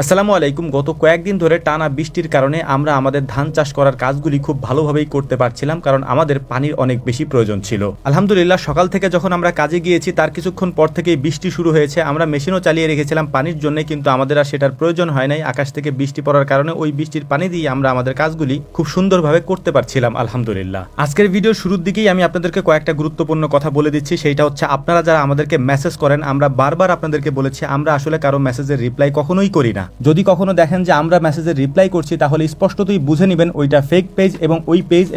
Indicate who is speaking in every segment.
Speaker 1: আসসালামু আলাইকুম। গত কয়েকদিন ধরে টানা বৃষ্টির কারণে আমরা আমাদের ধান চাষ করার কাজগুলি খুব ভালোভাবেই করতে পারছিলাম, কারণ আমাদের পানির অনেক বেশি প্রয়োজন ছিল। আলহামদুলিল্লাহ, সকাল থেকে যখন আমরা কাজে গিয়েছি তার কিছুক্ষণ পর থেকেই বৃষ্টি শুরু হয়েছে। আমরা মেশিনও চালিয়ে রেখেছিলাম পানির জন্য, কিন্তু আমাদের আর সেটার প্রয়োজন হয় নাই। আকাশ থেকে বৃষ্টি পড়ার কারণে ওই বৃষ্টির পানি দিয়ে আমরা আমাদের কাজগুলি খুব সুন্দরভাবে করতে পারছিলাম আলহামদুলিল্লাহ। আজকের ভিডিওর শুরুর দিকেই আমি আপনাদেরকে কয়েকটা গুরুত্বপূর্ণ কথা বলে দিচ্ছি। সেইটা হচ্ছে, আপনারা যারা আমাদেরকে মেসেজ করেন, আমরা বারবার আপনাদেরকে বলেছি আমরা আসলে কারো মেসেজের রিপ্লাই কখনোই করি না। যদি কখনো দেখেন যে আমরা মেসেজের রিপ্লাই করছি, তাহলে স্পষ্টতই বুঝে নেবেন ওইটা ফেক পেজ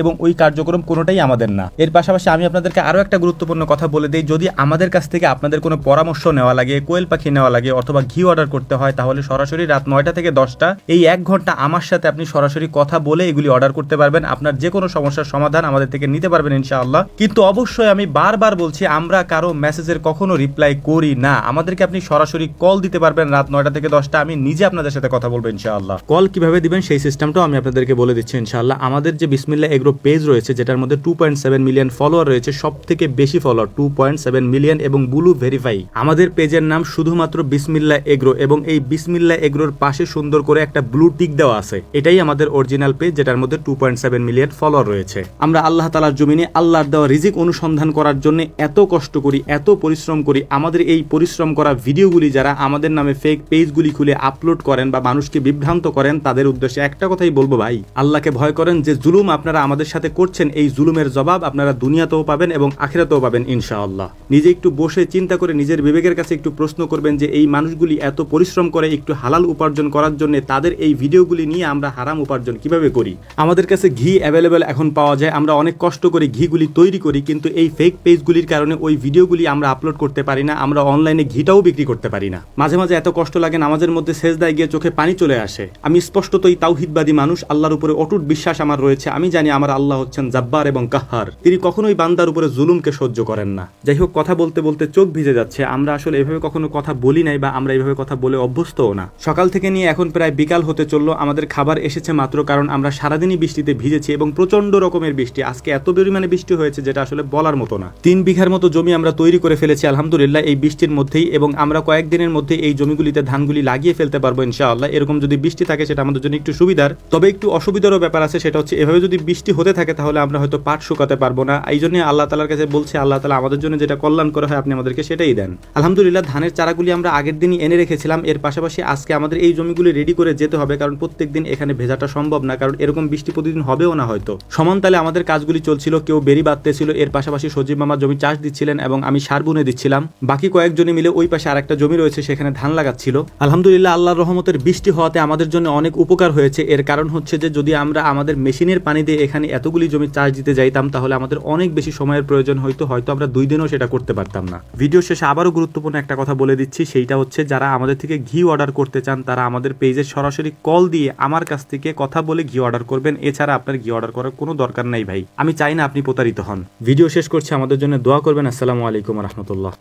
Speaker 1: এবং ওই কার্যক্রম কোনোটাই আমাদের না। এর পাশাপাশি আমি আপনাদেরকে আরো একটা গুরুত্বপূর্ণ কথা বলে দিই, যদি আমাদের কাছ থেকে আপনাদের কোনো পরামর্শ নেওয়া লাগে, কোয়েল পাখি নেওয়া লাগে অথবা ঘি অর্ডার করতে হয়, তাহলে সরাসরি রাত 9টা থেকে 10টা এই 1 ঘন্টা আমার সাথে আপনি সরাসরি কথা বলে এগুলি অর্ডার করতে পারবেন। আপনার যে কোনো সমস্যার সমাধান আমাদের থেকে নিতে পারবেন ইনশাআল্লাহ। কিন্তু অবশ্যই আমি বারবার বলছি, আমরা কারো মেসেজের কখনো রিপ্লাই করি না। আমাদেরকে আপনি সরাসরি কল দিতে পারবেন রাত 9টা থেকে 10টা, আমি নিজে আপনাদের সাথে কথা বলবো ইনশাআল্লাহ। কল কিভাবে দিবেন সেই সিস্টেমটাও আমি আপনাদেরকে বলে দিচ্ছি ইনশাআল্লাহ। আমাদের যে বিসমিল্লাহ এগ্রো পেজ রয়েছে, যেটার মধ্যে 2.7 মিলিয়ন ফলোয়ার রয়েছে, সব থেকে বেশি ফলোয়ার 2.7 মিলিয়ন এবং ব্লু ভেরিফাই। আমাদের পেজের নাম শুধুমাত্র বিসমিল্লাহ এগ্রো, এবং এই বিসমিল্লাহ এগ্রোর পাশে সুন্দর করে একটা ব্লু টিক দেওয়া আছে। এটাই আমাদের অরিজিনাল পেজ, যেটার মধ্যে 2.7 মিলিয়ন ফলোয়ার রয়েছে। আমরা আল্লাহ তাআলার জমিনে আল্লাহর দেওয়া রিজিক অনুসন্ধান করার জন্য এত কষ্ট করি, এত পরিশ্রম করি। আমাদের এই পরিশ্রম করা ভিডিওগুলি যারা আমাদের নামে ফেক পেজগুলি খুলে আপলোড করেন বা মানুষকে বিভ্রান্ত করেন, তাদের উদ্দেশ্যে একটা কথাই বলবো, ভাই আল্লাহকে ভয় করেন। যে জুলুম আপনারা আমাদের সাথে করছেন, এই জুলুমের জবাব আপনারা দুনিয়াতেও পাবেন এবং আখিরাতেও পাবেন ইনশাআল্লাহ। নিজে একটু বসে চিন্তা করে নিজের বিবেকের কাছে একটু প্রশ্ন করবেন যে এই মানুষগুলি এত পরিশ্রম করে একটু হালাল উপার্জন করার জন্য, তাদের এই ভিডিওগুলি নিয়ে আমরা হারাম উপার্জন কিভাবে করি। আমাদের কাছে ঘি অ্যাভেলেবেল এখন পাওয়া যায়, আমরা অনেক কষ্ট করে ঘিগুলি তৈরি করি, কিন্তু এই ফেক পেজগুলির কারণে ওই ভিডিওগুলি আমরা আপলোড করতে পারি না। আমরা অনলাইনে ঘিটাও বিক্রি করতে পারি না। মাঝে মাঝে এত কষ্ট লাগে, নামাজের মধ্যে সেজদায় গিয়ে চোখে পানি চলে আসে। আমি স্পষ্টতই তাওহীদবাদী মানুষ, আল্লাহর উপরে অটুট বিশ্বাস আমার রয়েছে। আমি জানি আমার আল্লাহ হচ্ছেন জাব্বার এবং কাহ্হার, তিনি কখনোই বান্দার উপরে জুলুমকে সহ্য করেন না। যাই হোক, কথা বলতে বলতে চোখ ভিজে যাচ্ছে। আমরা আসলে এভাবে কখনো কথা বলি নাই বা আমরা এইভাবে কথা বলে অভ্যস্তও না। সকাল থেকে নিয়ে এখন প্রায় বিকাল হতে চললো, আমাদের খাবার এসেছে মাত্র, কারণ আমরা সারাদিনই বৃষ্টিতে ভিজেছি এবং প্রচন্ড রকমের বৃষ্টি। আজকে এত পরিমাণে বৃষ্টি হয়েছে যেটা আসলে বলার মতো না। 3 বিঘার মতো জমি আমরা তৈরি করে ফেলেছি আলহামদুলিল্লাহ এই বৃষ্টির মধ্যেই, এবং আমরা কয়েকদিনের মধ্যে এই জমিগুলিতে ধানগুলি লাগিয়ে ফেলতে পারবো ইনশাআল্লাহ। এরকম যদি বৃষ্টি থাকে সেটা আমাদের জন্য একটু সুবিধার, তবে একটু অসুবিধারও ব্যাপার আছে। সেটা হচ্ছে, এভাবে যদি বৃষ্টি হতে থাকে তাহলে আমরা হয়তো পাট শুকাতে পারবো না। এই জন্য আল্লাহ তাআলার কাছে বলছি, আল্লাহ তাআলা আমাদের জন্য যেটা কল্যাণ করা হয় আপনি আমাদেরকে সেটাই দেন। আলহামদুলিল্লাহ, ধানের চারাগুলি আমরা আগের দিনই এনে রেখেছিলাম। এর পাশাপাশি আজকে আমাদের এই জমিগুলি রেডি করে যেতে হবে, কারণ প্রত্যেকদিন এখানে ভেজাটা সম্ভব না, কারণ এরকম বৃষ্টি প্রতিদিন হবেও না হয়তো। সমান তালে আমাদের কাজগুলি চলছিল, কেউ বেরি বাঁধতেছিল, এর পাশাপাশি সজীব মামা জমি চাষ দিচ্ছিলেন এবং আমি সার বুনে দিচ্ছিলাম। বাকি কয়েকজনে মিলে ওই পাশে আরেকটা জমি রয়েছে, সেখানে ধান লাগাচ্ছিল। আলহামদুলিল্লাহ, আল্লাহর রহমতের বৃষ্টি হওয়াতে আমাদের জন্য অনেক উপকার হয়েছে। এর কারণ হচ্ছে যে যদি আমরা আমাদের মেশিনের পানি দিয়ে এখানে এতগুলি জমি চাষ দিতে যাইতাম, তাহলে আমাদের অনেক বেশি সময়ের প্রয়োজন হয়তো আমরা 2 দিনও সেটা করতে পারতাম না। ভিডিও শেষে আবারও গুরুত্বপূর্ণ একটা কথা বলে দিচ্ছি, সেইটা হচ্ছে, যারা আমাদের থেকে ঘি অর্ডার করতে চান তারা আমাদের পেজে সরাসরি কল দিয়ে আমার কাছ থেকে কথা বলে ঘি অর্ডার করবেন। এছাড়া আপনার ঘি অর্ডার করার কোনো দরকার নাই ভাই। আমি চাই না আপনি প্রতারিত হন। ভিডিও শেষ করছি, আমাদের জন্য দোয়া করবেন। আসসালামু আলাইকুম ওয়া রাহমাতুল্লাহ।